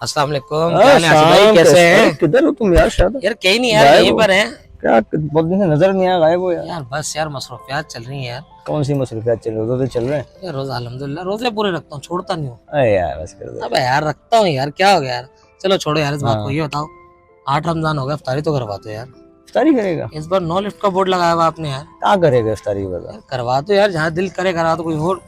अस्सलाम वालेकुम। क्या हाल है आसिफ भाई, कैसे हैं? किधर हो तुम यार? शायद यार कहीं नहीं यार, गायब यहीं हो। पर हैं। क्या बहुत दिन से नजर नहीं आया, गायब हो यार। यार बस यार मसरूफियात चल रही हैं यार। कौन सी मसरूफियात चल रही? तो चल रहे हैं। यार रोजा अल्हम्दुलिल्लाह रोजे पूरे रखता हूँ, छोड़ता नहीं हूँ। अरे यार बस कर दो। अबे यार रखता हूँ यार, क्या हो गया यार। चलो छोड़ो यार इस बात को, हाँ। ये बताओ 8 रमजान हो गया, इफ्तारी तो करवा दो यार। इफ्तारी करेगा? इस बार नो लिफ्ट का बोर्ड लगाया हुआ आपने यार। कहाँ करेगा इफ्तारी? बता। यार करवा दो यार, जहाँ दिल करे करा दो। कोई और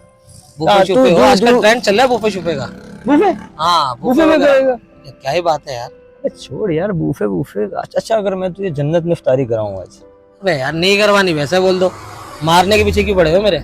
बुफे हाँ, शुफे हो, तू आजकल ट्रेंड चल रहा है बुफे शुफे का। बूफे हाँ बूफे में वगैरह। करेगा? क्या ही बात है यार। अरे छोड़ यार बूफे बूफे। अच्छा अगर मैं तुझे जन्नत में इफ्तारी कराऊंगा आज? अबे यार नहीं करवानी, वैसे बोल दो। मारने के पीछे क्यों पड़े हो मेरे?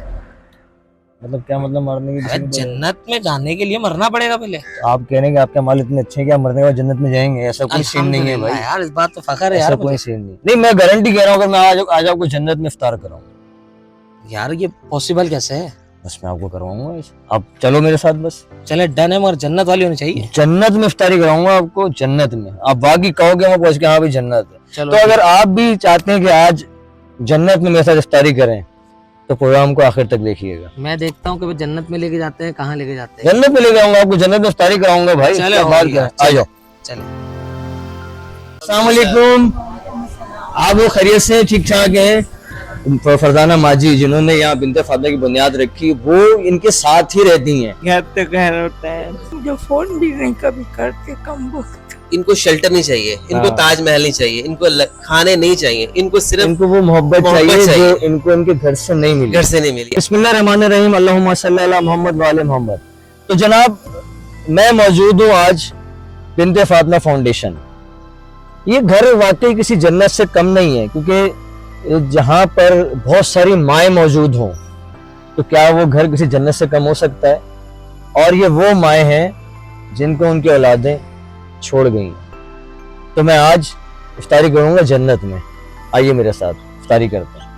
मतलब क्या मतलब मारने की अरे पीछे क्यों पड़े हो? जन्नत में जाने के लिए मरना पड़ेगा पहले। तो आप कह रहे हैं कि आपके माल इतने अच्छे हैं कि आप मरने के बाद जन्नत में जाएंगे? ऐसा कोई सीन नहीं है भाई। यार इस बात तो फखर है ऐसा यार कोई मुझे। सीन नहीं। मैं गारंटी कह रहा हूँ, अगर मैं आज आपको जन्नत में इफ्तार कराऊं। यार ये पॉसिबल कैसे है? बस मैं आपको करवाऊंगा आज। आप चलो मेरे साथ बस। चले डन है, मगर जन्नत वाली होनी चाहिए। जन्नत में इफ्तारी कराऊंगा आपको, जन्नत में। आप बाकी कहोगे मैं पहुंच के हाँ भाई जन्नत है। चलो तो अगर आप भी चाहते हैं कि आज जन्नत में मेरे साथ इफ्तारी करें तो प्रोग्राम को आखिर तक देखिएगा। मैं देखता हूँ कि वो जन्नत में लेके जाते हैं, कहाँ लेके जाते हैं। जन्नत में लेके आऊंगा आपको, जन्नत में इफ्तारी कराऊंगा भाई। चलो क्या हो बात गया, कर, आ जाओ। चले। अस्सलाम वालेकुम। आप वो खैरियत से ठीक ठाक हैं? फरजाना माजी जिन्होंने यहाँ बिनते फातिमा की बुनियाद रखी, वो इनके साथ ही रहती हैं। घर तो घर होता है, जो फोन भी नहीं कभी करते कम वक्त। इनको शेल्टर नहीं चाहिए, इनको हाँ। ताजमहल नहीं चाहिए, इनको खाने नहीं चाहिए, इनको सिर्फ इनको वो मोहब्बत चाहिए जो इनको इनके घर से नहीं मिली। घर से नहीं मिली। बिस्मिल्लाहिर्रहमानिर्रहीम, अल्लाहुम्मा सल्ली अला मोहम्मद व आले मोहम्मद। तो जनाब मैं मौजूद हूँ आज बिनते फातिमा फाउंडेशन। ये घर वाकई किसी जन्नत से कम नहीं है, क्योंकि जहाँ पर बहुत सारी माएँ मौजूद हों तो क्या वो घर किसी जन्नत से कम हो सकता है? और ये वो माएँ हैं जिनको उनकी औलादें छोड़ गई। तो मैं आज इफ्तारी करूंगा जन्नत में। आइए मेरे साथ इफ्तारी करते हैं।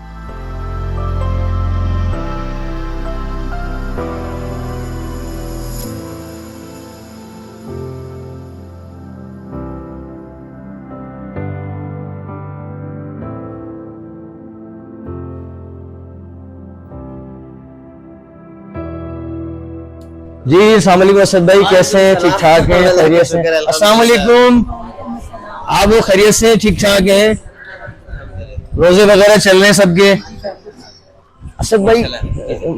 जी अस्सलाम वालेकुम असद भाई, कैसे हैं? ठीक ठाक हैं? खैरियत से? अस्सलाम वालेकुम। आप वो खैरियत से ठीक ठाक हैं? रोजे वगैरह चल रहे हैं सबके? असद भाई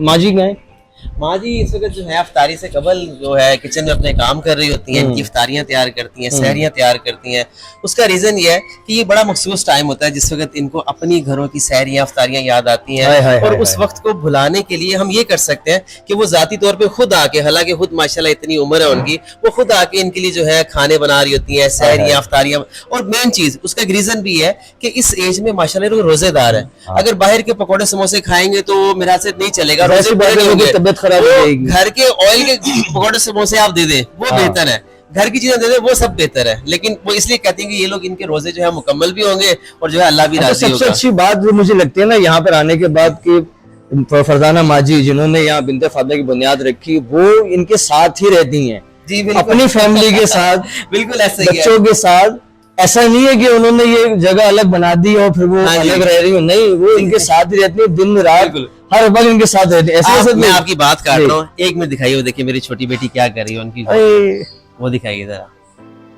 माजी गए? माँ जी इस वक्त जो है इफ्तारी से कबल जो है किचन में अपने काम कर रही होती हैं, इनकी इफ्तारियां तैयार करती हैं, सहरियां तैयार करती हैं। उसका रीजन ये है कि ये बड़ा मखसूस टाइम होता है जिस वक्त इनको अपनी घरों की सहरियां इफ्तारियां याद आती हाय, हाय, हैं। और हाय, उस वक्त को भुलाने के लिए हम ये कर सकते हैं कि वो जाती तौर पे खुद आके, हालांकि खुद माशाल्लाह इतनी उम्र है उनकी, वो खुद आके इनके लिए जो है खाने बना रही होती हैं, सहरियां इफ्तारियां। और मेन चीज उसका एक रीजन भी है कि इस एज में माशाल्लाह लोग रोजेदार है। अगर बाहर के पकौड़े समोसे खाएंगे तो मेरे से नहीं चलेगा, रोजे पूरे नहीं होंगे। तबियत खराब हो जाएगी। घर के ऑयल के पकौड़े समोसे आप दे दें वो बेहतर है, घर की चीजें दे दें वो सब बेहतर है। लेकिन वो इसलिए कहते हैं कि ये लोग इनके रोजे जो है मुकम्मल भी होंगे और जो है अल्लाह भी राजी सबसे होगा। अच्छी बात जो मुझे लगती है ना यहाँ पर आने के बाद कि फरजाना माजी जिन्होंने यहाँ बिनते फातिमा की बुनियाद रखी, वो इनके साथ ही रहती हैं। जी बिल्कुल। अपनी फैमिली के साथ, बिल्कुल ऐसा ही है। बच्चों के साथ। ऐसा नहीं है कि उन्होंने ये जगह अलग बना दी और फिर वो हाँ जी। अलग रह रही हो, नहीं, वो इनके साथ ही रहती है, दिन रात बिल्कुल। हर वक्त इनके साथ रहती है। ऐसे मैं आपकी बात काट रहा हूँ, एक मिनट दिखाइए। वो देखिए मेरी छोटी बेटी क्या कर रही है, उनकी वो दिखाइए जरा,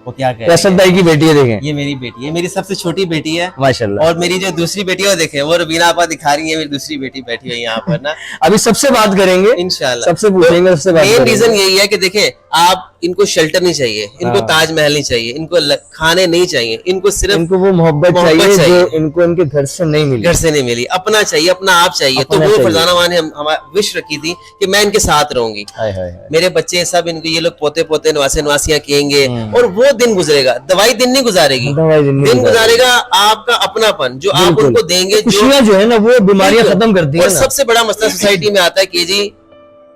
वो क्या कर रही असद है। भाई की बेटी है, देखें। ये मेरी बेटी है, मेरी सबसे छोटी बेटी है। माशाल्लाह। और मेरी जो दूसरी बेटी है वो देखे, वो रबीना आपा दिखा रही है, मेरी दूसरी बेटी बैठी है यहाँ पर ना। अभी सबसे बात करेंगे, इंशाल्लाह सबसे पूछेंगे, सबसे बात मेन करेंगे। रीजन यही है कि देखें आप, इनको शेल्टर नहीं चाहिए, इनको ताजमहल नहीं चाहिए, इनको खाने नहीं चाहिए, इनको सिर्फ इनको वो मोहब्बत चाहिए जो इनको इनके घर से नहीं मिली। घर से नहीं मिली। अपना चाहिए, अपना आप चाहिए। तो वो फरजाना माँ ने हमारी विश रखी थी कि मैं इनके साथ रहूंगी। हाय हाय हाय। मेरे बच्चे सब इनको, ये लोग पोते पोते नवासे नवासियां किएंगे और वो दिन गुजरेगा। दवाई दिन नहीं गुजारेगी, दिन गुजारेगा आपका अपनापन जो आप उनको देंगे। खुशियां जो है ना वो बीमारियां खत्म करती है। और सबसे बड़ा मसला सोसाइटी में आता है कि जी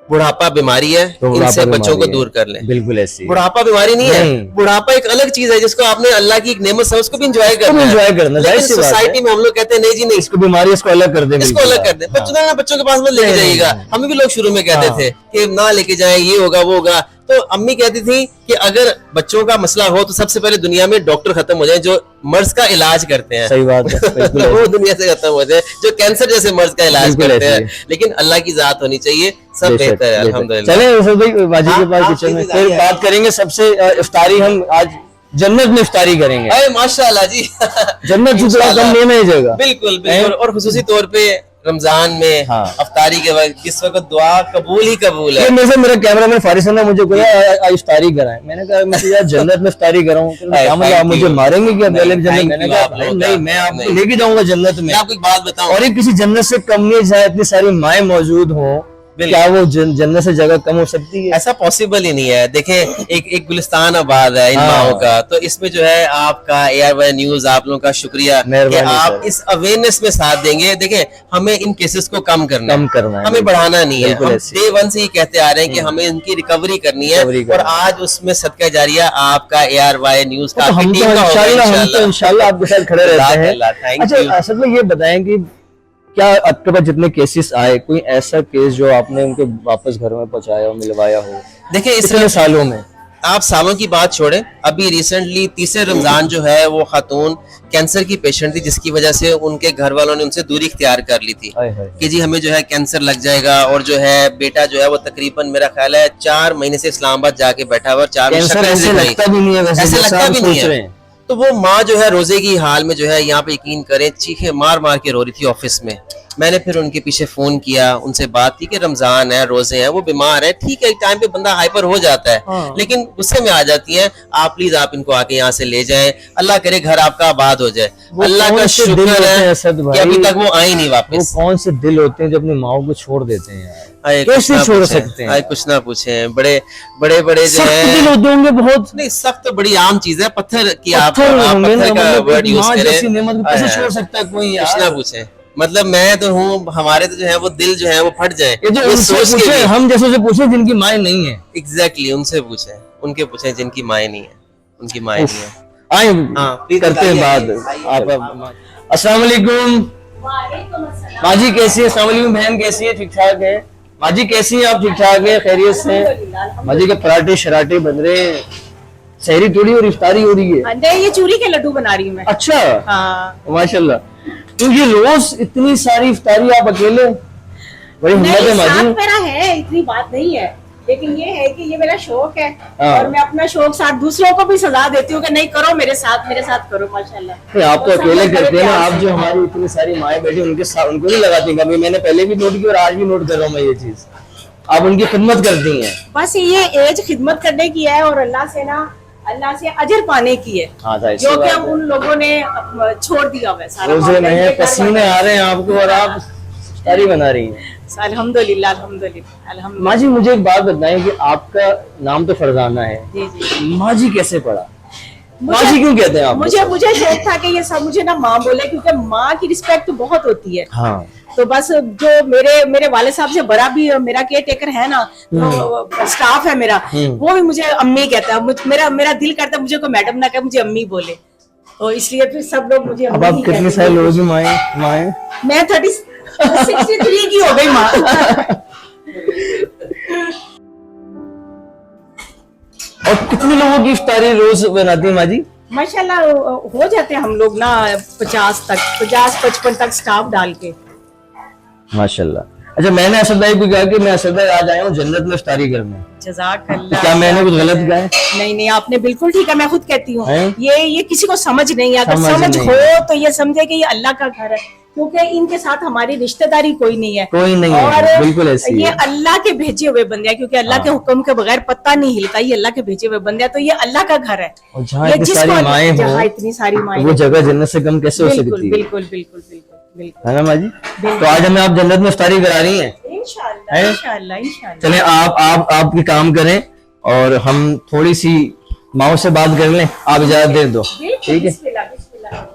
बुढ़ापा बीमारी है, इनसे बच्चों को दूर कर लें। बिल्कुल ऐसी बुढ़ापा बीमारी नहीं है, बुढ़ापा एक अलग चीज है जिसको आपने अल्लाह की एक नेमत समझ, उसको भी एंजॉय करना है। लेकिन सोसाइटी में हम लोग कहते हैं नहीं जी नहीं, इसको बीमारी, इसको अलग कर दे, इसको अलग कर दे। बच्चों के पास मत लेके जाइएगा। हमें भी लोग शुरू में कहते थे कि ना लेके जाए, ये होगा वो होगा। तो अम्मी कहती थी कि अगर बच्चों का मसला हो तो सबसे पहले दुनिया में डॉक्टर खत्म हो जाए जो मर्ज का इलाज करते हैं। सही बात है, बिल्कुल वो ऐसे। दुनिया से खत्म हो जाए जो कैंसर जैसे मर्ज का इलाज बिल्कुल करते ऐसे हैं। लेकिन अल्लाह की जात होनी चाहिए, सब बेशक, बेहतर है बेशक। अल्हम्दुलिल्लाह। चले असद भाई बाजी के पास हाँ, किचन में हाँ, फिर हाँ। बात करेंगे। सबसे इफ्तारी हम आज जन्नत में इफ्तारी करेंगे। अरे माशाल्लाह जी जन्नत से थोड़ा कम नहीं में जगह। बिल्कुल बिल्कुल। और खुसूसी तौर पे रमजान में हाँ। अफ्तारी के वक्त किस वक्त दुआ कबूल ही कबूल है। ये में से मेरा कैमरामैन फारिस ने मुझे कहा इफ्तारी कराएं। मैंने कहा मैं तो यार जन्नत में इफ्तारी कराऊं, क्या मतलब आप मुझे मारेंगे क्या पहले जन्नत? thank मैंने you कहा आप भाई लोगों नहीं, का। मैं आपको नहीं। लेके जाऊंगा जन्नत में। मैं आपको एक बात बताऊं, और ये किसी जन्नत से कम नहीं, जहाँ इतनी सारी माएँ मौजूद हों, क्या वो जन्नत से जगह कम हो सकती है? ऐसा पॉसिबल ही नहीं है। देखें एक गुलिस्तान आबाद है इन हाँ। माओं का, तो इसमें जो है आपका AR न्यूज आप लोगों का शुक्रिया कि मेहरबानी आप सर। इस अवेयरनेस में साथ देंगे। देखें हमें इन केसेस को कम करना कम करना है, हमें बढ़ाना नहीं है। बिल्कुल हम ऐसे। डे वन से ही कहते आ रहे हैं कि हमें इनकी रिकवरी करनी है रिकवरी और करनी है। आज उसमें सदका जारिया आपका AR न्यूज का तो आपकी हम टीम तो का होगा इंशाल्लाह इंशाल्लाह। आपके साथ खड़े रहते हैं। अल्लाह, thank अच्छा you। असल में ये बताएं कि क्या आपके पास जितने केसेस आए, कोई ऐसा केस जो आपने उनके वापस घर में पहुंचाया हो, मिलवाया हो देखिए इस इतने सालों में? आप सालों की बात छोड़ें, अभी रिसेंटली तीसरे रमजान जो है वो खातून कैंसर की पेशेंट थी जिसकी वजह से उनके घर वालों ने उनसे दूरी इख्तियार कर ली थी हाय हाय। कि जी हमें जो है कैंसर लग जाएगा। और जो है बेटा जो है वो तकरीबन मेरा ख्याल है 4 महीने से इस्लामाबाद जाके बैठा हुआ और 4 कैंसर शक्ल ऐसे नहीं। लगता भी नहीं है वैसे ऐसे जैसा लगता आप भी नहीं सोच है। रहे हैं। तो वो माँ जो है रोजे की हाल में जो है यहाँ पे यकीन करें चीखे मार मार के रो रही थी ऑफिस में। मैंने फिर उनके पीछे फोन किया, उनसे बात की कि रमजान है, रोजे हैं, वो बीमार है, ठीक है एक टाइम पे बंदा हाइपर हो जाता है हाँ। लेकिन गुस्से में आ जाती हैं। आप प्लीज आप इनको आके यहाँ से ले जाएं, अल्लाह करे घर आपका आबाद हो जाए। वो अल्लाह कौन का से दिल शुक्र होते हैं है असद कि भाई? अभी तक वो आई नहीं वो वापस। कौन से दिल होते हैं जो अपनी माओ को छोड़ देते हैं यार? आए कैसे कुछ ना छोड़ पूछें, सकते हैं? आए कुछ ना पूछे। बड़े बड़े बड़े जो सख्त दिल है होते होंगे बहुत। नहीं, सख्त तो बड़ी आम चीज है। पत्थर की आप पत्थर होंगे ना, पत्थर का मतलब वर्ड एक यूज माँ करें। जैसी नेमत को कैसे आए, छोड़ सकता है कोई कुछ ना यार? पूछे। मतलब मैं तो हूँ, हमारे तो जो है वो दिल जो है वो फट जाए ये जो उनसे सोच के पूछे, भी। हम जैसे से पूछे जिनकी माएँ नहीं है। एग्जैक्टली उनसे पूछे, उनके पूछे जिनकी माएँ नहीं है, उनकी माएँ नहीं है। आए हाँ, प्लीज करते हैं बताइए, बात। आप अस्सलाम वालेकुम माँ जी, कैसी है? अस्सलाम वालेकुम बहन, कैसी है? ठीक ठाक है माँ जी? कैसी है आप? ठीक ठाक है, खैरियत से? माँ जी के पराठे शराटे बन रहे हैं, सहरी थोड़ी और इफ्तारी हो रही है। नहीं, ये चूरी के लड्डू बना रही हूँ मैं। अच्छा, हाँ। माशाल्लाह। तो ये रोज इतनी सारी इफ्तारी आप अकेले? बड़ी हिम्मत है नहीं, माँ साथ जी। मेरा है, इतनी बात नहीं है, लेकिन ये है कि ये मेरा शौक है हाँ। और मैं अपना शौक साथ दूसरों को भी सजा देती हूँ कि नहीं करो मेरे साथ करो माशाल्लाह। नहीं, आप तो और सब अकेले लोग बड़े करते हैं ना। प्यार आप से। जो हमारी इतनी सारी माएँ बैठी उनके साथ उनको नहीं लगाती कभी? मैंने पहले भी नोट किया और आज भी नोट कर रहा हूँ मैं ये चीज। आप उनकी खिदमत करती हैं। बस ये एज खिदमत करने की है और अल्लाह से अजर पाने की है, हाँ था जो कि अब उन लोगों ने छोड़ दिया हुआ है सारा। रोजे मामला में इनके घर पसीने वाले- आ रहे हैं आपको और आप इफ्तारी बना रही हैं। अल्हम्दुलिल्लाह अल्हम्दुलिल्लाह अल्हम्दुलिल्लाह। माँ जी मुझे एक बात बताएं कि आपका नाम तो फरजाना है, जी जी। माँ जी कैसे पड़ा? माँ मुझे- जी क्यों कहते हैं आप? मुझे शौक था कि ये सब मुझे ना माँ बोले, क्योंकि माँ की रिस्पेक्ट तो बहुत होती है। हाँ, तो बस जो मेरे वाले साहब से बड़ा भी मेरा केयर टेकर है ना, तो स्टाफ है मेरा, वो भी मुझे अम्मी कहता है। मेरा दिल करता है मुझे कोई मैडम ना कहे, मुझे अम्मी बोले, तो इसलिए फिर सब लोग मुझे अब अम्मी आप ही कितने कहते साल हैं। लोगों की माएँ माएँ? मैं 63 की हो गई माँ। और कितने लोगों की इफ्तारी रोज बनाती है माँ जी? माशाल्लाह हो जाते हैं हम लोग ना 50-55 तक स्टाफ डाल के। माशाल्लाह। अच्छा, मैंने असद भाई को कहा कि मैं असद भाई आज आया हूँ जन्नत में इफ्तारी करने। जज़ाकल्लाह। क्या मैंने कुछ गलत कहा है? नहीं, आपने बिल्कुल ठीक है, मैं खुद कहती हूँ हैं? ये किसी को समझ नहीं है। अगर समझ समझ नहीं हो है। तो ये समझे कि ये अल्लाह का घर है, क्योंकि इनके साथ हमारी रिश्तेदारी कोई नहीं है। कोई नहीं है, और बिल्कुल ऐसी ये है। अल्लाह के भेजे हुए बंदे हैं, क्योंकि अल्लाह के हुक्म के बगैर पत्ता नहीं हिलता। ये अल्लाह के भेजे हुए बंदे हैं, तो ये अल्लाह का घर है। और जहाँ ये इतनी जिसको सारी माएँ हो, जहाँ इतनी सारी माएँ तो वो हैं। जगह जन्नत से कम कैसे हो बिल्कुल सकती है? बिल्कुल बिल्कुल बिल्कुल बिल्कुल। है ना माँ जी? तो आज हमें आप जन्नत में इफ्तारी करा रही हैं। इंशाल्लाह हैं? इंशाल्लाह इंशाल्लाह। चले आप भी काम करें और हम थोड़ी सी माओ से बात कर लें, आप इजाजत दे दो, ठीक है? बिस्मिल्लाह बिस्मिल्लाह।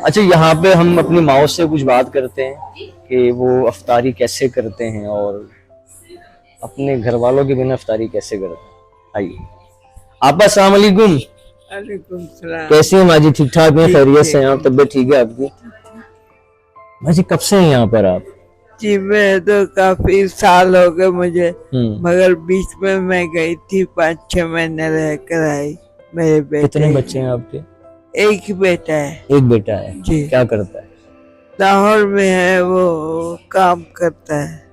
अच्छा, यहाँ पे हम अपनी माओ से कुछ बात करते हैं कि वो अफ्तारी कैसे करते हैं और अपने घर वालों के बिना अफ्तारी कैसे करते हैं। आइए। आपा, अस्सलाम वालेकुम। वालेकुम सलाम। कैसी हैं माजी? ठीक ठाक हैं? खैरियत से हैं आप? तबीयत ठीक है आपकी? माजी कब से हैं यहाँ पर आप? जी मैं तो काफी साल हो गए मुझे, मगर बीच में मैं गई थी, 5-6 महीने रह कर आई। मेरे बेटे, कितने बच्चे हैं आपके? एक ही बेटा है। एक बेटा है जी। क्या करता है? लाहौर में है, वो काम करता है,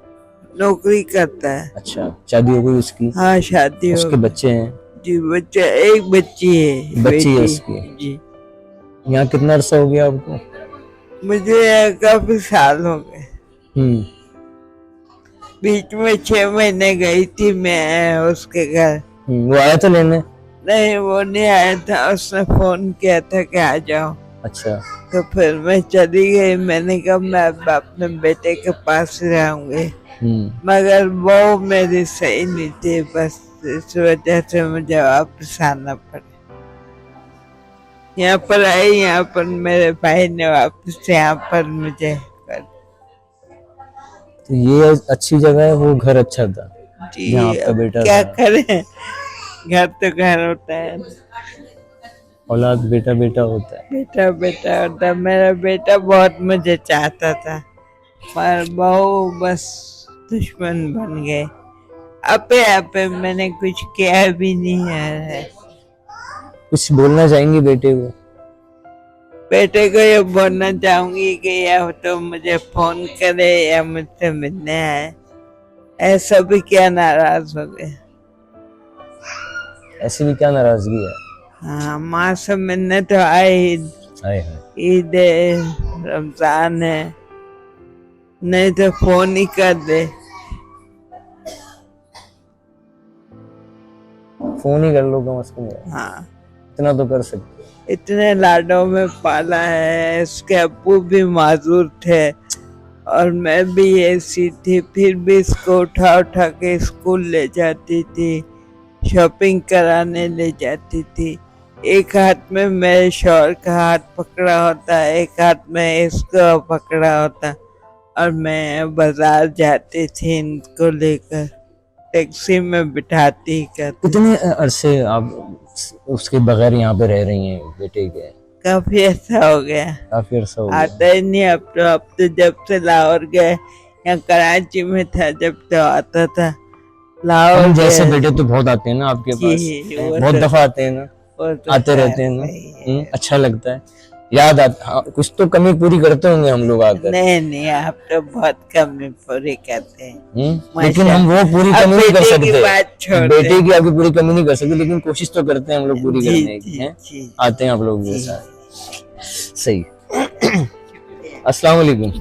नौकरी करता है। अच्छा, शादी हो गई उसकी? हाँ शादी हो उसके गई। बच्चे हैं? जी बच्चा, एक बच्ची है। बच्ची है बेटी। उसकी? जी। यहाँ कितना अरसा हो गया आपको? मुझे काफी साल हो गए। बीच में 6 महीने गई थी मैं उसके घर। वो आया था लेने? नहीं, वो नहीं आया था, उसने फोन किया था कि आ जाओ। अच्छा। तो फिर मैं चली गई। मैंने कहा मैं अब अपने बेटे के पास रहूंगी, मगर वो मेरी सही नहीं थी, बस इस वजह से मुझे वापस आना पड़ा। यहाँ पर आई, यहाँ पर मेरे भाई ने वापस यहाँ पर मुझे कर। तो ये अच्छी जगह है, वो घर अच्छा था जी, जहाँ आपका अब बेटा क्या था। करें, घर तो घर होता है, औलाद बेटा बेटा होता है। बेटा बेटा होता है। मेरा बेटा बहुत मुझे चाहता था, पर बहू बस दुश्मन बन गए। अपे अपे मैंने कुछ किया भी नहीं है। कुछ बोलना चाहेंगी बेटे को? बेटे को ये बोलना चाहूंगी कि या तो मुझे फोन करे या मुझसे मिलने आए। ऐसा भी क्या नाराज हो गए? ऐसी भी क्या नाराजगी है? हाँ, माँ से मिलने तो आए। हाय हाय। ईद है, रमजान है, नहीं तो फोन ही कर दे। फोन ही कर लो कम से कम, हाँ, इतना तो कर सकते। इतने लाडों में पाला है। इसके अब्बू भी माजूर थे और मैं भी ऐसी थी, फिर भी इसको उठा उठा के स्कूल ले जाती थी, शॉपिंग कराने ले जाती थी। एक हाथ में मेरे शौहर का हाथ पकड़ा होता, एक हाथ में इसको पकड़ा होता, और मैं बाजार जाती थी इनको लेकर, टैक्सी में बिठाती करती। कितने अरसे आप उसके बगैर यहाँ पे रह रही हैं बेटे के? काफी ऐसा हो गया, काफी अरसा हो गया। आता ही नहीं। अब तो जब से लाहौर गए, या कराची में था जब तो आता था। लाहौर हम जैसे गए। बेटे तो बहुत आते हैं ना आपके पास, जी, वो बहुत तो- दफा आते हैं ना, वो तो आते रहते हैं ना। अच्छा लगता है, याद आता। हाँ, कुछ तो कमी पूरी करते होंगे हम लोग आकर। नहीं नहीं, आप तो बहुत कमी पूरी करते हैं। लेकिन हम वो पूरी अब कमी नहीं कर बेटे की सकते। बात छोड़ बेटे की आपकी पूरी कमी नहीं कर सकते, लेकिन कोशिश तो करते हैं हम लोग पूरी जी, करने की। जी, हैं? जी। आते हैं आप लोग के साथ। सही। अस्सलाम वालेकुम,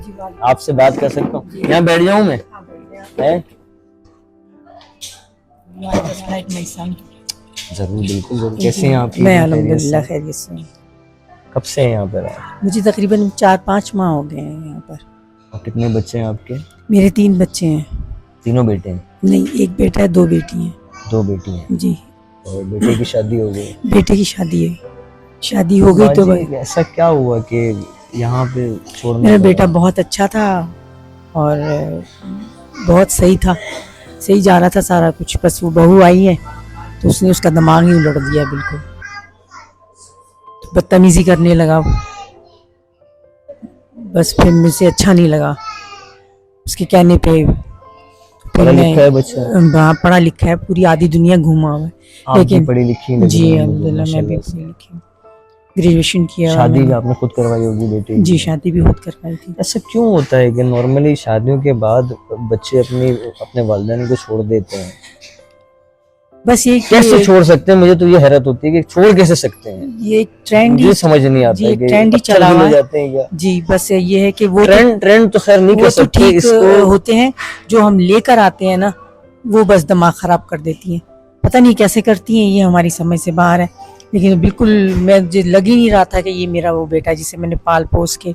आपसे बात कर सकता हूँ? यहाँ बैठ जाऊँ मैं? हैं? जरूर, बिल्कुल जरूर। कैसे हैं आप? मैं अल्हम्दुलिल्लाह खैरियत से हूँ। कब से हैं यहाँ पर आप? मुझे तकरीबन 4-5 माह हो गए हैं यहाँ पर। और कितने बच्चे हैं आपके? मेरे 3 बच्चे हैं। तीनों बेटे हैं? नहीं, एक बेटा है, 2 बेटी हैं। 2 बेटी हैं। जी। और बेटे की शादी हो गई? बेटे की शादी है, शादी हो गई तो बाजी, ऐसा क्या हुआ कि यहाँ पे छोड़ना मेरा पड़ा? बेटा बहुत अच्छा था और बहुत सही था, सही जा रहा था सारा कुछ। बस वो बहू आई है तो उसने उसका दिमाग ही उलट दिया बिल्कुल, तो बदतमीजी करने लगा। बस फिर मुझे अच्छा नहीं लगा उसके कहने पे। पढ़ा लिखा है बच्चा? हाँ, पढ़ा लिखा है, पूरी आधी दुनिया घूमा हुआ है। आप भी लेकिन पढ़ी लिखी हैं? जी अल्हम्दुलिल्लाह, मैं भी पढ़ी लिखी हूँ, ग्रेजुएशन किया। शादी मैंने। आपने खुद करवाई होगी बेटे की? जी, शादी भी खुद करवाई थी। ऐसा क्यों होता है कि नॉर्मली शादियों के बाद बच्चे अपने वालिदैन को छोड़ देते हैं? बस ये कैसे छोड़ सकते हैं? मुझे तो ये हैरत होती है कि छोड़ कैसे सकते हैं? ये ट्रेंड मुझे समझ नहीं आता जी, है कि ट्रेंड ही अच्छा चला भी हुआ हो है। जाते हैं क्या? जी, बस ये है कि वो ट्रेंड तो खैर नहीं वो कर तो सकते ठीक इसको। होते हैं, जो हम लेकर आते हैं ना, वो बस दिमाग खराब कर देती हैं। पता नहीं कैसे करती हैं, ये हमारी समझ से बाहर है। लेकिन बिल्कुल मुझे लग ही नहीं रहा था कि ये मेरा वो बेटा जिसे मैंने पाल पोस के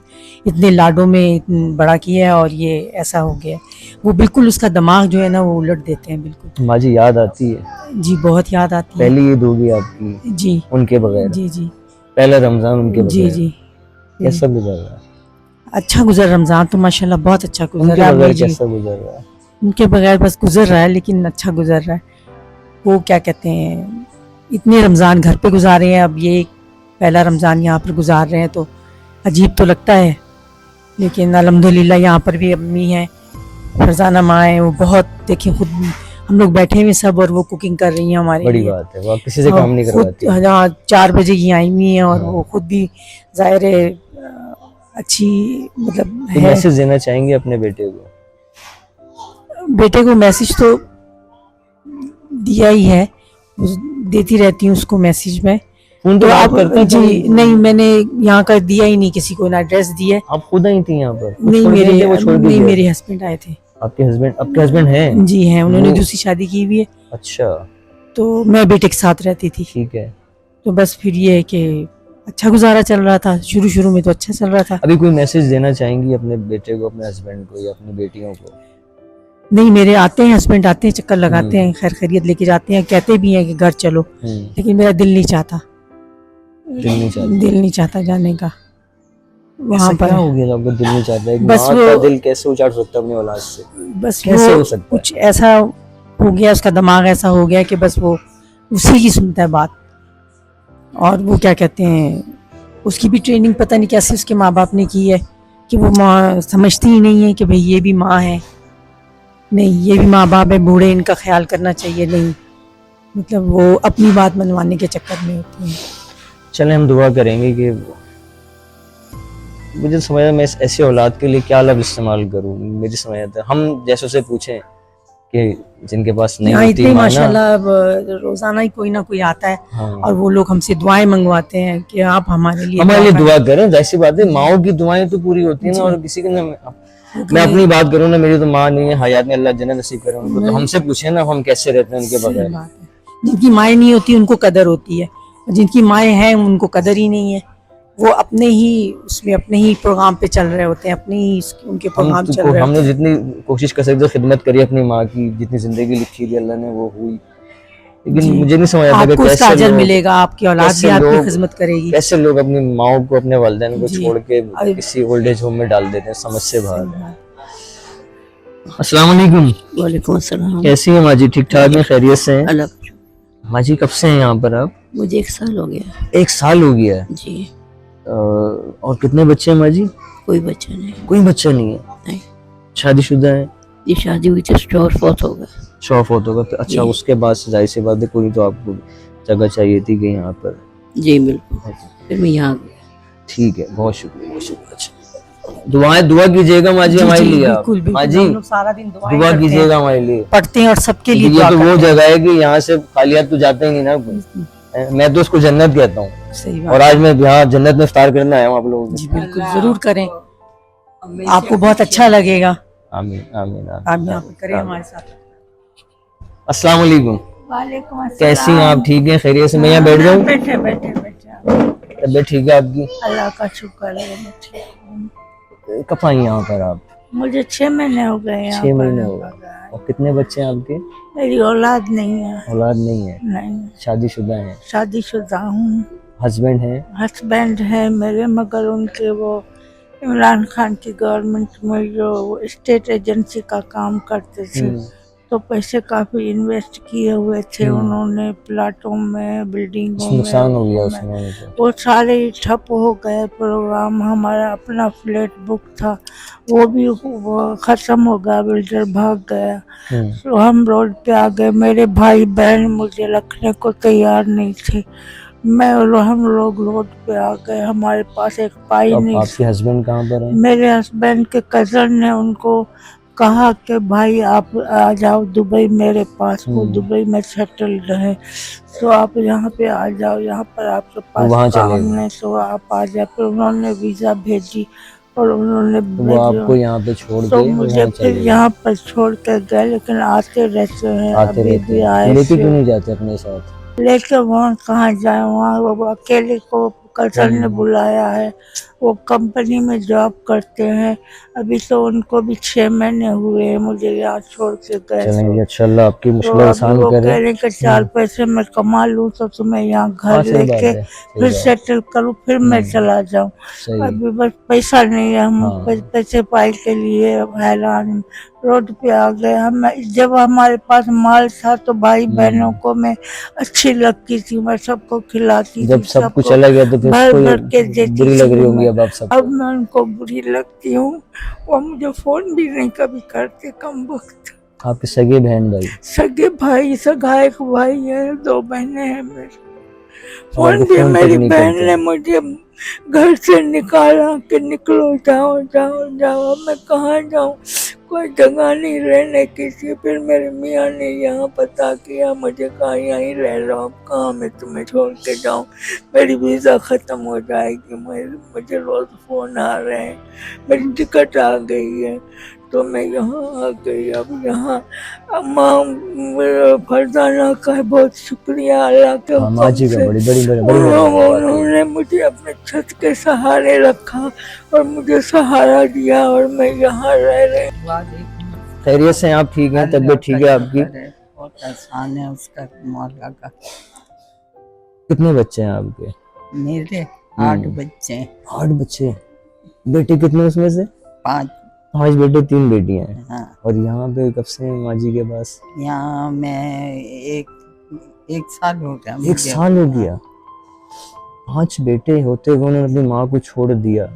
इतने लाडों में बड़ा किया है और ये ऐसा हो गया। वो बिल्कुल उसका दिमाग जो है ना वो उलट देते हैं बिल्कुल। माँ जी याद आती है? जी, बहुत याद आती है। पहली ईद होगी आपकी जी उनके बगैर? जी जी पहला रमजान उनके जी बगैर? जी। कैसा गुजर रहा है? अच्छा गुजर रमजान तो माशाल्लाह बहुत अच्छा गुजर उनके रहा है बगैर अम्मी जी। कैसा गुजर रहा है? उनके बगैर बस गुजर रहा है, लेकिन अच्छा गुजर रहा है। वो क्या कहते हैं, इतने रमज़ान घर पे गुजारे हैं, अब ये पहला रमज़ान यहाँ पर गुजार रहे हैं तो अजीब तो लगता है, लेकिन अल्हम्दुलिल्लाह यहाँ पर भी अम्मी हैं, फरजाना माँ है, वो बहुत देखिए खुद हम लोग बैठे हुए सब और वो कुकिंग कर रही हैं हमारे बड़ी लिए। बात है, वो आप किसी से और काम नहीं खुद करवाती। हाँ 4 बजे की आई हुई हैं और हाँ। वो खुद भी जाहिर है अच्छी मतलब तो है। मैसेज देना चाहेंगे अपने बेटे को? बेटे को मैसेज तो दिया ही है, देती रहती हूँ उसको मैसेज में। फोन तो तो बात आप करते हैं जी कभी? नहीं, मैंने यहाँ का दिया ही नहीं किसी को, ना एड्रेस दिया है। आप खुद आई थी यहाँ पर? वो नहीं छोड़ के मेरे गए थे, वो छोड़ के नहीं गए? मेरे हस्बैंड आए थे। आपके हस्बैंड हैं? जी हैं, उन्होंने वो- दूसरी शादी की हुई है, अच्छा, तो मैं बेटे के साथ रहती थी। ठीक है। तो बस फिर ये है कि अच्छा गुजारा चल रहा था, शुरू शुरू में तो अच्छा चल रहा था। अभी कोई मैसेज देना चाहेंगी अपने बेटे को, अपने हस्बैंड को या अपनी बेटियों को? नहीं मेरे आते हैं, हस्बैंड आते हैं, चक्कर लगाते हैं, खैर खैरियत लेके जाते हैं, कहते भी हैं कि घर चलो, लेकिन मेरा दिल नहीं चाहता, दिल नहीं चाहता जाने का वहाँ ऐसा पर। क्या हो गया जो आपको दिल नहीं चाहता? एक बस माँ का वो- दिल कैसे उजाड़ सकता है अपनी औलाद से? बस कैसे वो हो सकता है? कुछ ऐसा हो गया, उसका दिमाग ऐसा हो गया कि बस वो उसी की सुनता है बात। और वो क्या कहते हैं, उसकी भी ट्रेनिंग पता नहीं कैसे उसके माँ बाप ने की है कि वो माँ समझती ही नहीं है कि भाई ये भी माँ है, नहीं ये भी माँ बाप है, बूढ़े, इनका ख्याल करना चाहिए, नहीं मतलब वो अपनी बात मनवाने के चक्कर में होती है। चले हम दुआ करेंगे कि मुझे समझ में मैं ऐसे औलाद के लिए क्या लफ्ज़ इस्तेमाल करूं। मेरी समझ आता है हम जैसों से पूछें कि जिनके पास नहीं यहाँ होती इतने माँ ना। माशाल्लाह अब रोजाना ही कोई ना कोई आता है हाँ। और वो लोग हमसे दुआएं मंगवाते हैं कि आप हमारे लिए हमारे लिए करें। दुआ करें, जाहिर सी बात है माओ की दुआएं तो पूरी होती है ना। और किसी की ना, मैं अपनी बात करूँ ना, मेरी तो माँ नहीं है, हयात में अल्लाह जन्नत नसीब करे उनको, तो हमसे पूछे ना हम कैसे रहते हैं उनके सही बगैर। बात है। जिनकी माएँ नहीं होती उनको कदर होती है, और जिनकी माएँ हैं उनको कदर ही नहीं है। वो अपने ही उसमें अपने ही प्रोग्राम पे चल रहे होते हैं, अपने ही उनके प्रोग्राम चल रहे हमने होते जितनी कोशिश कर सकते खिदमत करी अपनी माँ की, जितनी जिंदगी लिखी थी अल्लाह ने वो हुई, लेकिन मुझे नहीं समझ हैं। आता कि आपको उसका कैसे अजर लोग- मिलेगा, आपकी औलाद कैसे भी आपकी लोग- खिदमत करेगी। कैसे लोग अपनी माओ को, अपने वालिदैन को जी। छोड़ के अरे- किसी ओल्ड एज होम में डाल देते हैं, समझ से बाहर सही है। बात। अस्सलाम वालेकुम, वालेकुम अस्सलाम। कैसी हैं माँ जी? ठीक ठाक हैं, खैरियत से हैं? अलग माँ जी कब से हैं यहाँ पर आप? मुझे 1 साल हो गया 1 साल हो गया है। जी। और कितने बच्चे हैं माँ जी? कोई बच्चा नहीं। कोई बच्चा नहीं है? नहीं। शादीशुदा है? ये शादी हुई थी, स्टोर फौत हो गया। शौफ होता होगा तो अच्छा, जी। उसके बाद से जाहिर सी बात है कोई तो आपको जगह चाहिए थी कि यहाँ पर। जी बिल्कुल, फिर मैं यहाँ गया। ठीक है, बहुत शुक्रिया, बहुत शुक्रिया। अच्छा, दुआ कीजिएगा माँ जी हमारे लिए। आप बिल्कुल माँ बिल्कुल, जी हम लोग सारा दिन दुआएं दुआ करते हैं, कीजिएगा हमारे लिए। पढ़ते हैं और सबके लिए ये दुआ तो वो करते हैं। जगह है कि यहाँ से खाली हाथ तो जाते ही नहीं ना कोई। मैं तो उसको जन्नत कहता हूँ, सही और बात। आज मैं यहाँ जन्नत में इफ्तार करने आया हूँ आप लोगों जी को। बिल्कुल जरूर करें, आपको बहुत अच्छा लगेगा। आमीन आमीन आप आमीन। यहाँ पे करें हमारे साथ। अस्सलाम वालेकुम, वालेकुम अस्सलाम। कैसी हैं आप? ठीक है, खैरियत से? मैं यहाँ बैठ जाऊँ? बैठे बैठे बैठे, तबीयत ठीक है आपकी? अल्लाह का शुक्र है मैं ठीक हूँ। कब आई यहाँ पर आप? मुझे 6 महीने हो गए यहाँ 6 पर। महीने हो गए। और कितने बच्चे हैं आपके? मेरी औलाद नहीं है। औलाद नहीं है? नहीं, शादीशुदा हैं? शादीशुदा हूँ। हस्बैंड हैं? हस्बैंड है मेरे, मगर उनके वो इमरान खान की गवर्नमेंट में जो स्टेट एजेंसी का काम करते थे, तो पैसे काफी इन्वेस्ट किए हुए थे उन्होंने, प्लाटों में, बिल्डिंगों में। नुकसान हो गया उसमें तो। वो सारे ही ठप हो गए प्रोग्राम। हमारा अपना फ्लैट बुक था, वो भी वो खत्म हो गया, बिल्डर भाग गया, तो हम रोड पे आ गए। मेरे भाई बहन मुझे रखने को तैयार नहीं थे, मैं और हम लोग रोड पे आ गए। हमारे पास एक पाई अब नहीं। आपके हस्बैंड कहाँ पर हैं? मेरे हस्बैंड के कजन ने उनको कहा कि भाई आप आ जाओ दुबई मेरे पास, वो दुबई में सेटल्ड है, तो आप यहाँ पे आ जाओ, यहाँ पर आपके वहाँ पास चले काम गए। है, तो आप आ जाए। फिर उन्होंने वीज़ा भेजी और उन्होंने वो आपको यहाँ पे छोड़ तो के मुझे वहाँ फिर चले गए। यहाँ पर छोड़ कर गए, लेकिन आते रहते हैं, आते अभी रहते भी हैं, आए लेके क्यों थे। नहीं जाते अपने साथ? लेके वहाँ कहाँ जाए, वहाँ वो अकेले को कल सर ने बुलाया है। वो कंपनी में जॉब करते हैं। अभी तो उनको भी 6 महीने हुए हैं मुझे यहाँ छोड़ के गए। चलेंगे, अच्छा अल्लाह आपकी तो मुश्किल अभी आसान वो कह करे। रहे कि 4 पैसे मैं कमा लूँ तो तुम्हें यहाँ हाँ, घर सही बात लेके है, सही फिर बात। सेटल करूँ, फिर मैं चला जाऊँ। सही। अभी बस पैसा नहीं है, हम हाँ। पैसे पाई के लिए हैरान, रोड पे आ गए। हम जब हमारे पास माल था तो भाई बहनों को मैं अच्छी लगती थी, मैं सबको खिलाती थी, जब सब कुछ सबको चला गया तो फिर भर उसको भर के देती बुरी लग रही थी होंगी मैं। अब आप सबको। अब मैं उनको बुरी लगती हूँ, वो मुझे फोन भी नहीं कभी करते, कम वक्त। आपके सगे बहन भाई? सगे भाई, सगा एक भाई है, 2 बहनें हैं मेरी। और फोन आपको भी फोन तक मेरी नहीं बहन करते? ने मुझे घर से निकाला कि निकलो, जाओ जाओ जाओ। मैं कहाँ जाऊँ, कोई जगह नहीं रहने की थी। फिर मेरे मियाँ ने यहाँ पता किया, मुझे कहा यहीं रह लो, अब कहाँ मैं तुम्हें छोड़ के जाऊँ, मेरी वीज़ा ख़त्म हो जाएगी। मुझे रोज़ फ़ोन आ रहे हैं, मेरी टिकट आ गई है, तो मैं यहाँ आ गई। अब यहाँ अम्मा फरजाना का बहुत शुक्रिया अल्लाह के हाँ, माँ हुक्म जी का से, बड़ी बड़ी बड़ी बड़ी उन्होंने मुझे अपने छत के सहारे रखा और मुझे सहारा दिया और मैं यहाँ रह रही हूँ। खैरियत से? आप ठीक हैं? तबीयत ठीक है आपकी? बहुत आसान है उसका, मौला का। कितने बच्चे हैं आपके? मेरे 8 बच्चे हैं। 8 बच्चे? बेटे कितने उसमें से? 5। 5 बेटे 3 बेटियां हैं। हाँ, और यहाँ पे कब से हैं माँ जी के पास? यहाँ मैं एक साल हो गया। 1 साल हो गया। 5 बेटे होते हुए उन्होंने अपनी माँ को छोड़ दिया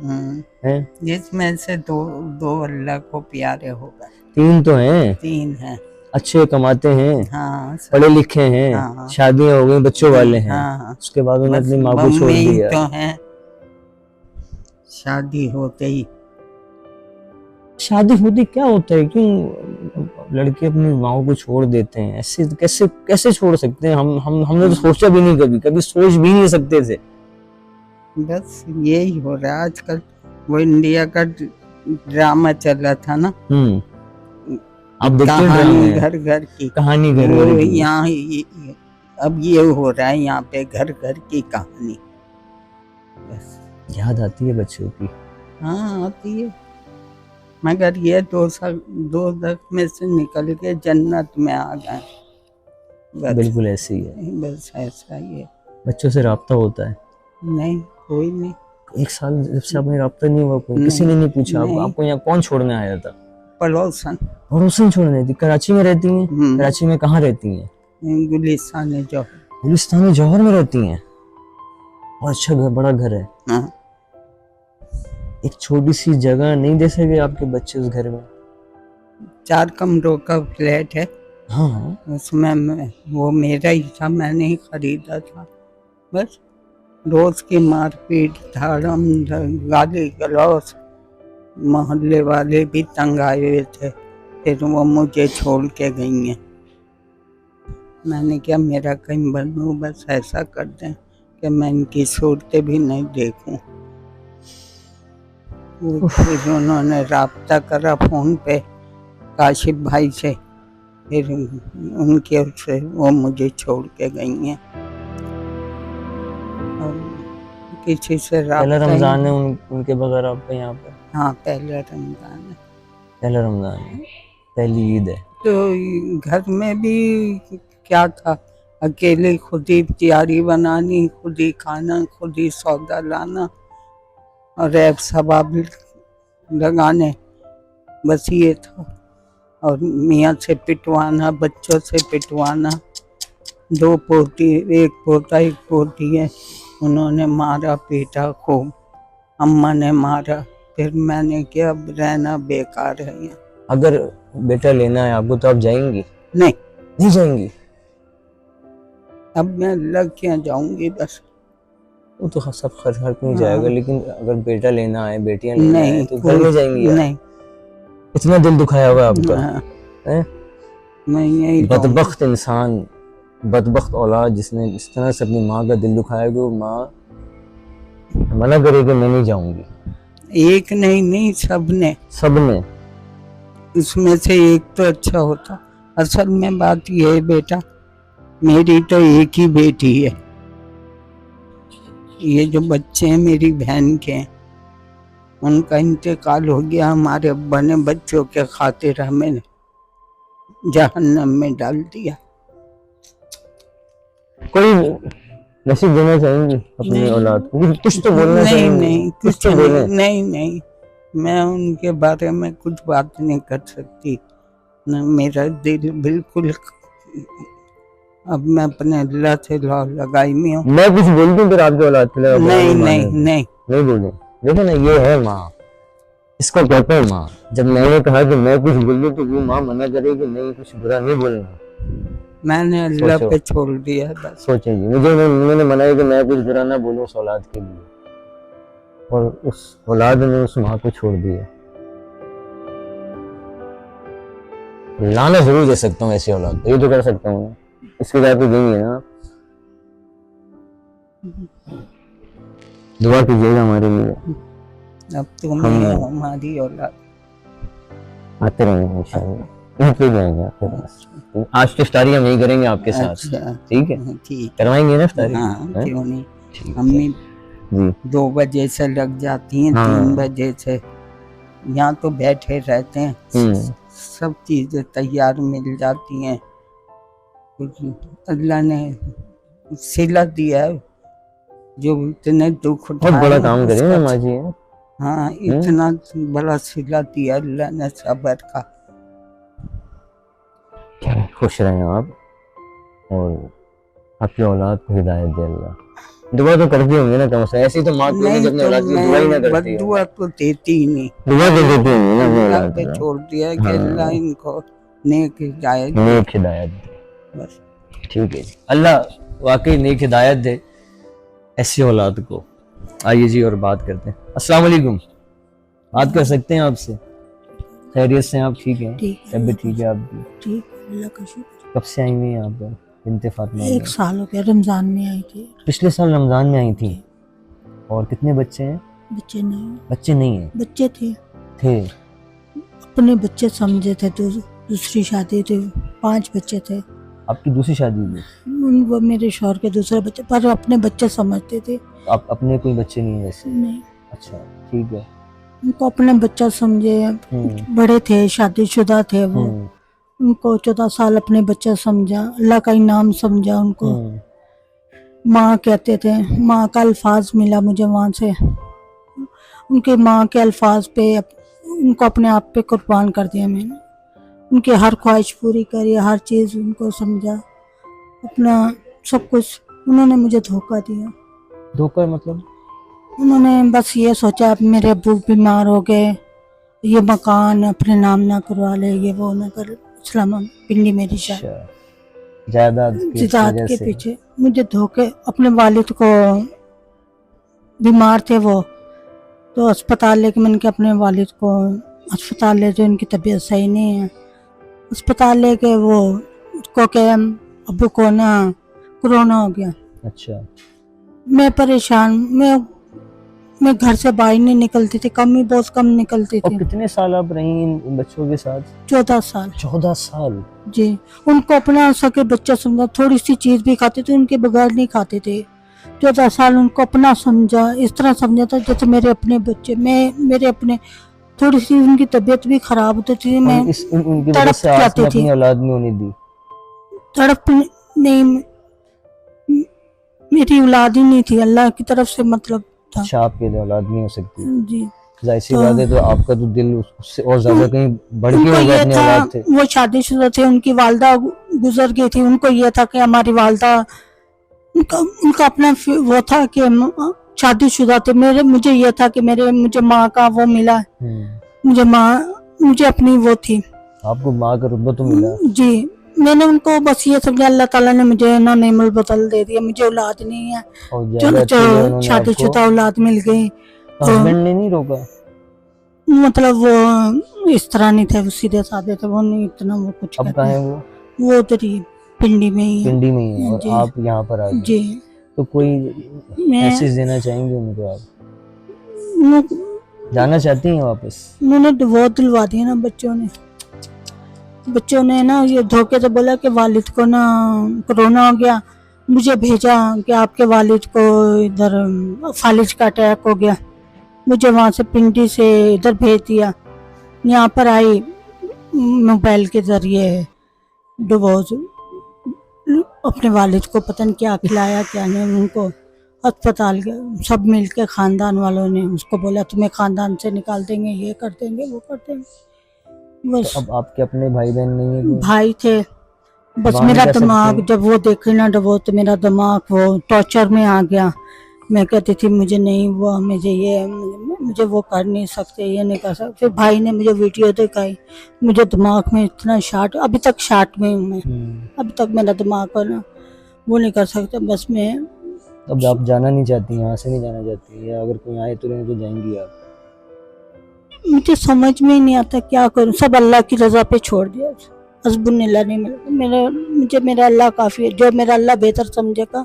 है। जिसमें से दो अल्लाह को प्यारे हो गए। 3 तो हैं, 3 हैं। अच्छे कमाते हैं, हाँ, पढ़े लिखे हैं, हाँ। शादियां हो गई, बच्चों वाले हैं। हाँ, उसके बाद उन्होंने बस अपनी माँ को छोड़ मम्मी दिया। तो हैं, शादी होते ही। शादी होती क्या होता है, क्यों लड़के अपनी माँ को छोड़ देते हैं? ऐसे कैसे कैसे छोड़ सकते हैं? हमने तो सोचा भी नहीं, कभी सोच भी नहीं सकते थे। बस यही हो रहा है आजकल। वो इंडिया का ड्रामा चला था ना, आप देखते हैं कहानी घर घर की। कहानी घर वो घर की। यहाँ अब ये हो रहा है यहाँ पे घर घर की कहानी। बस याद आती है बच्चों की। हाँ, आती है, मगर ये 2 दस में से निकल के जन्नत में आ गए। बस बिल्कुल ऐसे ही है, बस ऐसा ही है। बच्चों से राब्ता होता है। नहीं, कोई नहीं। 1 साल जब से आपने राब्ता नहीं हुआ, कोई नहीं, किसी ने नहीं पूछा नहीं। आपको यहाँ कौन छोड़ने आया था? पड़ोसन पड़ोसन छोड़ने थी? कराची में रहती हैं? कराची में कहाँ रहती हैं? गुलिस्तान जो। गुलिस्तान जौहर में रहती हैं? और अच्छा घर, बड़ा घर है। हाँ, एक छोटी सी जगह नहीं दे सके आपके बच्चे उस घर में? 4 कमरों का फ्लैट है। हाँ, उसमें वो मेरा ही था, मैंने ही खरीदा था। बस रोज की मारपीट, धड़म गाली गलौज, मोहल्ले वाले भी तंग आए हुए थे। फिर वो मुझे छोड़ के गई हैं। मैंने क्या, मेरा कहीं बनूं, बस ऐसा कर दें कि मैं इनकी सूरतें भी नहीं देखूं। वो फिर उन्होंने राब्ता करा फ़ोन पे काशिफ भाई से, फिर उनके से वो मुझे छोड़ के गई हैं। और किसी से पहला राब्ता ही रमजान है नहीं। उनके बगैर आपका यहाँ पे? हाँ, पहला रमजान है। पहला रमजान है, पहली ईद है। तो घर में भी क्या था, अकेले खुद ही तैयारी बनानी, खुद ही खाना, खुद ही सौदा लाना और ऐब सबाब लगाने, बस ये था। और मियाँ से पिटवाना, बच्चों से पिटवाना। 2 पोती, 1 पोता 1 पोती है, उन्होंने मारा पीटा खूब, अम्मा ने मारा। फिर मैंने किया, अब रहना बेकार है यहाँ। अगर बेटा लेना है आपको तो आप जाएंगी? नहीं, नहीं जाएंगी? अब मैं लग क्या जाऊंगी बस। वो तो सब खर्च नहीं जाएगा, लेकिन अगर बेटा लेना है, बेटियां लेना है नहीं, तो घर में जाएंगी आप? नहीं। इतना दिल दुखाया होगा आपका? हैं? मैं यही बदबख्त इंसान, बदबख्त औलाद जिसने इस तरह से अपनी माँ का दिल दुखाया कि वो माँ मना करे कि मैं नहीं जाऊंगी। एक नहीं, सबने। इसमें से एक तो अच्छा होता। असल में बात ये है बेटा, मेरी तो एक ही बेटी है, ये जो बच्चे हैं मेरी बहन के हैं, उनका इंतकाल हो गया। हमारे अब्बा ने बच्चों के खातिर हमें जहन्नम में डाल दिया। कोई मैसेज देना चाहेंगे अपनी औलाद को? कुछ तो बोलना नहीं चाहेंगे? नहीं कुछ कुछ तो बोले। नहीं, मैं उनके बारे में कुछ बात नहीं कर सकती न। मेरा दिल बिल्कुल, अब मैं अपने अल्लाह से लौ लगाई में हूँ। मैं कुछ बोल दूं फिर आपके औलाद के लिए? नहीं नहीं बोलूं। देखो ना, ये है माँ, इसको कहते हैं माँ। जब मैंने कहा कि मैं कुछ बोल दूं तो वो माँ मना करेगी नहीं, कुछ बुरा नहीं बोलना। मैंने अल्लाह सोचो। पे छोड़ दिया बस। सोचे जी, मैंने मनाया कि मैं कुछ बुरा ना बोलूं उस औलाद के लिए, और उस औलाद ने उस माँ को छोड़ दिया। लाना जरूर दे सकता हूँ ऐसी औलाद, ये तो कर सकता हूँ। इसके बाद तो देंगे ना। दुआ कीजिएगा हमारे लिए। अब तुम ही हो हमारी औलाद। आते रहेंगे इंशाल्लाह, यहाँ पे जाएंगे आपके पास। आज तो इफ्तारी हम यही करेंगे आपके साथ। अच्छा, ठीक है, ठीक। करवाएंगे ना इफ्तारी? हाँ, हैं? क्यों नहीं। ठीक है। अम्मी जी 2 बजे से लग जाती हैं, हाँ। 3 बजे से। यहाँ तो बैठे रहते हैं, सब चीजें तैयार मिल जाती हैं। अल्लाह ने सिला दिया है, जो इतने दुख बहुत बड़ा उठाए काम करें उसका- ना माँ जी। हैं? हाँ, इतना बड़ा सिला दिया अल्लाह ने सबर का। खुश रहें आप, और आपकी औलाद को हिदायत दे अल्लाह। दुआ तो करती होंगी ना कम से कम, ऐसी तो माँ कोई नहीं अपनी औलाद की दुआ ही ना करती है। दुआ तो देती ही नहीं, दुआ तो देती होंगी ना अपनी अल्लाह औलाद पे को। छोड़ दिया कि हाँ। अल्लाह इनको नेक हिदायत दे। नेक हिदायत दे। बस। ठीक है जी, अल्लाह वाकई नेक हिदायत दे ऐसी औलाद को। आइए जी और बात करते हैं। अस्सलाम वालेकुम, बात कर सकते हैं आपसे? खैरियत से आप? ठीक है, ठीक है, तबीयत ठीक है आपकी? ठीक है, अल्लाह का शुक्र। कब से आई हुई हैं आप बिनते फातिमा? 1 साल हो गया, रमजान में आई थी। पिछले साल रमजान में आई थी। और कितने बच्चे हैं? बच्चे नहीं, बच्चे नहीं हैं? बच्चे थे। अपने बच्चे समझे थे, तो दूसरी शादी थी, 5 बच्चे थे। आपकी दूसरी शादी हुई? वो मेरे शौहर के दूसरे बच्चे, पर अपने बच्चे समझते थे। आप अपने कोई बच्चे नहीं है वैसे? नहीं, अच्छा, ठीक है। उनको अपने बच्चा समझे। हम्म, बड़े थे, शादीशुदा थे वो। हम्म, उनको 14 साल अपने बच्चा समझा, अल्लाह का इनाम समझा उनको। माँ कहते थे, माँ का अल्फाज मिला मुझे वहाँ से। उनके माँ के अल्फाज पे उनको अपने आप पे कुर्बान कर दिया मैंने। उनकी हर ख्वाहिश पूरी करी, हर चीज़ उनको समझा, अपना सब कुछ। उन्होंने मुझे धोखा दिया। धोखा मतलब? उन्होंने बस ये सोचा, अब मेरे अब्बू बीमार हो गए, ये मकान अपने नाम ना करवा ले, ये वो ना कर। इस्लाम पिंडी मेरी जायदाद जात के पीछे मुझे धोखे। अपने वालिद को बीमार थे वो, तो अस्पताल लेके मैंने कहा अपने वालिद को अस्पताल ले जाओ, उनकी तबीयत सही नहीं है। अस्पताल लेके वो उसको क्या, अब्बू को ना कोरोना हो गया। अच्छा। मैं परेशान, मैं घर से बाहर नहीं निकलती थी, बहुत कम निकलती और थी। कितने साल आप रही इन बच्चों के साथ? 14 साल। 14 साल? जी, उनको अपना सके बच्चा समझा, थोड़ी सी चीज भी खाते थे उनके बगैर नहीं खाते थे। 14 साल उनको अपना समझा, इस तरह समझा था जैसे मेरे अपने बच्चे। मेरे अपने, थोड़ी सी उनकी तबीयत भी खराब होती थी, मैं उनकी वजह तड़प से आज जाती मैं थी। अपनी औलाद नहीं होने दी। तड़प नहीं, मेरी औलाद ही नहीं थी, अल्लाह की तरफ से मतलब था। अच्छा, आपकी औलाद नहीं हो सकती? जी, जाहिर सी बात है, तो आपका तो दिल उससे और ज्यादा कहीं बढ़ के उनको होगा ये अपनी था, औलाद से। वो शादीशुदा थे, उनकी वालदा गुजर गई थी। उनको ये था कि हमारी वालदा, उनका अपना वो था कि शादीशुदा थे। मुझे ये था कि मुझे माँ का वो मिला, मुझे अपनी वो थी। आपको माँ का रुतबा तो मिला? जी, मैंने उनको बस ये समझा, अल्लाह ताला ने मुझे ना नेमल बदल दे दिया, मुझे औलाद नहीं है। और जो शादीशुदा औलाद मिल गई। हस्बैंड ने नहीं रोका? मतलब वो इस तरह नहीं थे, वो सीधे साधे थे, वो नहीं इतना वो कुछ अब कहाँ है वो? वो उधर ही पिंडी में ही है। पिंडी में ही है, और जी। आप यहाँ पर आ गए। जी, तो कोई मैं मैसेज देना चाहेंगे उनको? आप उन्हों- जाना चाहती हैं वापस? उन्होंने डिवोर्स दिलवा दिया ना बच्चों ने ना ये धोखे से बोला कि वालिद को ना कोरोना हो गया, मुझे भेजा कि आपके वालिद को इधर फालिज का अटैक हो गया। मुझे वहाँ से पिंडी से इधर भेज दिया। यहाँ पर आई मोबाइल के ज़रिए डिवोर्स, अपने वालिद को पता नहीं क्या खिलाया क्या नहीं, उनको अस्पताल के सब मिल के ख़ानदान वालों ने उसको बोला तुम्हें ख़ानदान से निकाल देंगे, ये कर देंगे वो कर देंगे। बस तो अब आपके अपने भाई बहन नहीं है कोई? भाई थे, बस वहाँ मेरा नहीं कर दिमाग सकते? जब वो देखे ना डिवोर्स तो मेरा दिमाग वो टॉर्चर में आ गया। मैं कहती थी मुझे नहीं वो मुझे ये मुझे वो कर नहीं सकते, ये नहीं कर सकते। फिर भाई ने मुझे वीडियो दिखाई, मुझे दिमाग में इतना शार्ट, अभी तक शार्ट में हूँ मैं, अभी तक मेरा दिमाग को ना वो नहीं कर सकता। बस मैं अब आप जाना नहीं चाहती, यहाँ से नहीं जाना चाहती, या अगर कोई आए तो लेने तो जाएंगी आप? मुझे समझ में ही नहीं आता क्या करूँ, सब अल्लाह की रज़ा पे छोड़ दिया। हस्बुल्लाह नहीं मिला मुझे मेरा अल्लाह काफ़ी है, जो मेरा अल्लाह बेहतर समझेगा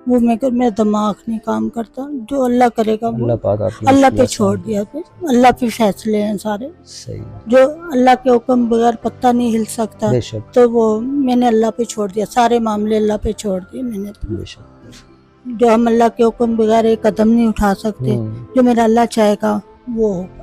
वो मैं कर, मेरा दिमाग नहीं काम करता, जो अल्लाह करेगा वो अल्लाह पाक आपकी अल्लाह पे मुश्किलात छोड़ समझे। दिया। फिर अल्लाह पे फैसले हैं सारे, सही है, जो अल्लाह के हुक्म बगैर पत्ता नहीं हिल सकता, बेशक तो वो मैंने अल्लाह पे छोड़ दिया, सारे मामले अल्लाह पे छोड़ दिए मैंने। बेशक। जो हम अल्लाह के हुक्म बगैर एक कदम नहीं उठा सकते, जो मेरा अल्लाह चाहेगा वो होगा।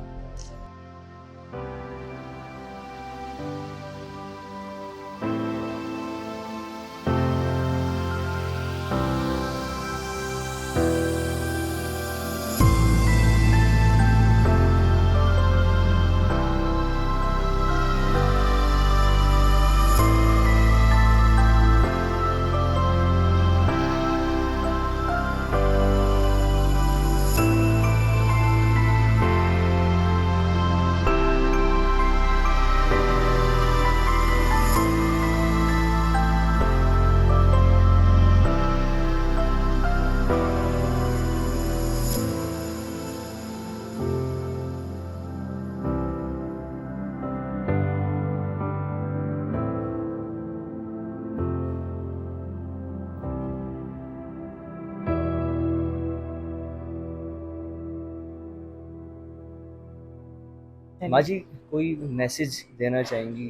माँ जी कोई मैसेज देना चाहेंगी,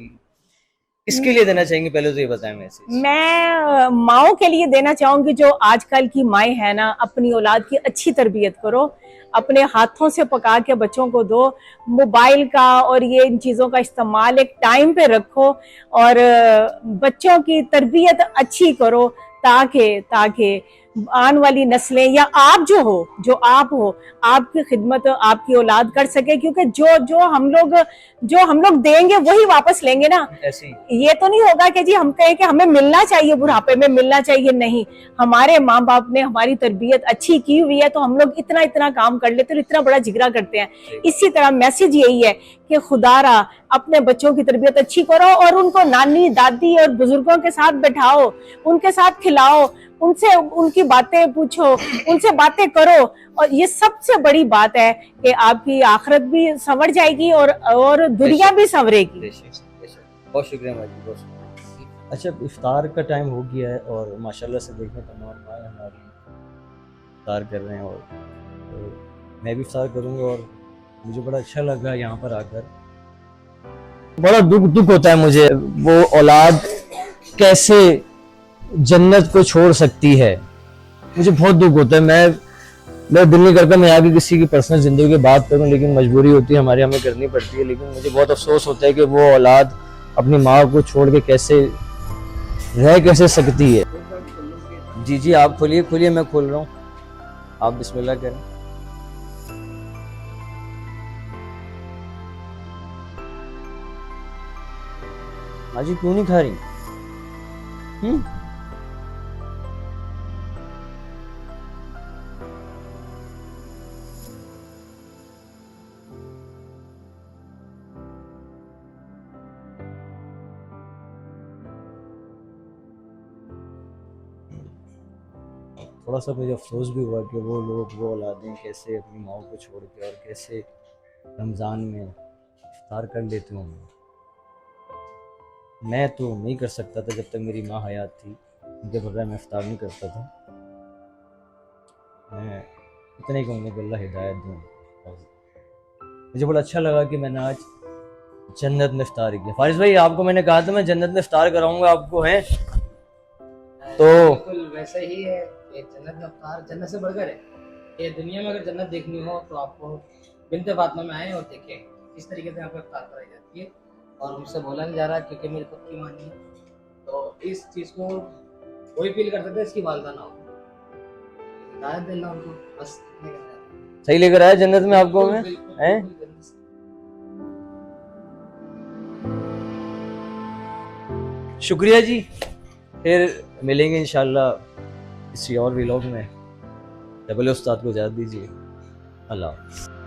किसके लिए देना चाहेंगी, पहले तो ये बताएं मैसेज। मैं माओं के लिए देना चाहूंगी, जो आजकल की माएँ है ना, अपनी औलाद की अच्छी तरबियत करो, अपने हाथों से पका के बच्चों को दो। मोबाइल का और ये इन चीज़ों का इस्तेमाल एक टाइम पे रखो और बच्चों की तरबियत अच्छी करो, ताकि आने वाली नस्लें या आप जो आप हो, आपकी खिदमत आपकी औलाद कर सके, क्योंकि जो हम लोग देंगे वही वापस लेंगे ना। ऐसे ही ये तो नहीं होगा कि जी हम कहें कि हमें मिलना चाहिए, बुढ़ापे में मिलना चाहिए, नहीं। हमारे माँ बाप ने हमारी तरबियत अच्छी की हुई है तो हम लोग इतना काम कर लेते हैं और इतना बड़ा जिगरा करते हैं। इसी तरह मैसेज यही है कि खुदारा अपने बच्चों की तरबियत अच्छी करो और उनको नानी दादी और बुजुर्गों के साथ बैठाओ, उनके साथ खिलाओ, उनसे उनकी बातें पूछो, उनसे बातें करो। और ये सबसे बड़ी बात है कि आपकी आखिरत भी संवर जाएगी और दुनिया भी संवरेगी। बहुत शुक्रिया माँ जी, बहुत शुक्रिया। अच्छा, इफ्तार का टाइम हो गया है और माशाल्लाह से देखें तमाम माएँ हमारी इफ्तार कर रहे हैं, और तो मैं भी इफ्तार करूँगा और मुझे बड़ा अच्छा लगा यहाँ पर आकर। बड़ा दुख होता है मुझे, वो औलाद कैसे जन्नत को छोड़ सकती है, मुझे बहुत दुख होता है। मेरा दिल नहीं करता मैं आगे किसी की पर्सनल जिंदगी की बात करूं, लेकिन मजबूरी होती है हमारी, हमें करनी पड़ती है। लेकिन मुझे बहुत अफसोस होता है कि वो औलाद अपनी माँ को छोड़ के कैसे सकती है। जी जी, आप खोलिए, मैं खोल रहा हूँ, आप बिस्मिल्लाह करें। माँ जी क्यों नहीं खा रही? थोड़ा सा मुझे अफसोस भी हुआ कि वो औलादें कैसे अपनी माँ को छोड़ के और कैसे रमज़ान में इफ्तार कर लेते होंगे। मैं तो नहीं कर सकता था, जब तक मेरी माँ हयात थी उनके बगैर मैं इफ्तार नहीं करता था। मैं इतना ही कहूँगा कि अल्लाह हिदायत दूँ। मुझे बड़ा अच्छा लगा कि मैंने आज जन्नत में इफ्तार किया। फारिस भाई, आपको मैंने कहा था मैं जन्नत में इफ्तार कराऊंगा आपको, हैं तो वैसे ही है कि जन्नत में अवतार जन्नत से बढ़कर है। ये दुनिया में अगर जन्नत देखनी हो तो आपको बिन्ते फातिमा में आए और देखें किस तरीके से यहाँ पर अवतार कराई जाती है। और मुझसे बोला नहीं जा रहा क्योंकि मेरी खुद की मानी है, तो इस चीज़ को वही फील कर सकते हैं इसकी वालदा ना हो। हिदायत देना उनको बस इतने करना है। सही लेकर आया जन्नत में आपको हमें, बिल्कुल, हैं? बिल्कुल जन्नत से। शुक्रिया जी, फिर मिलेंगे इंशाल्लाह किसी और व्लॉग में। डबल उस्ताद को इजाज़त दीजिए। अल्लाह हाफ़िज़।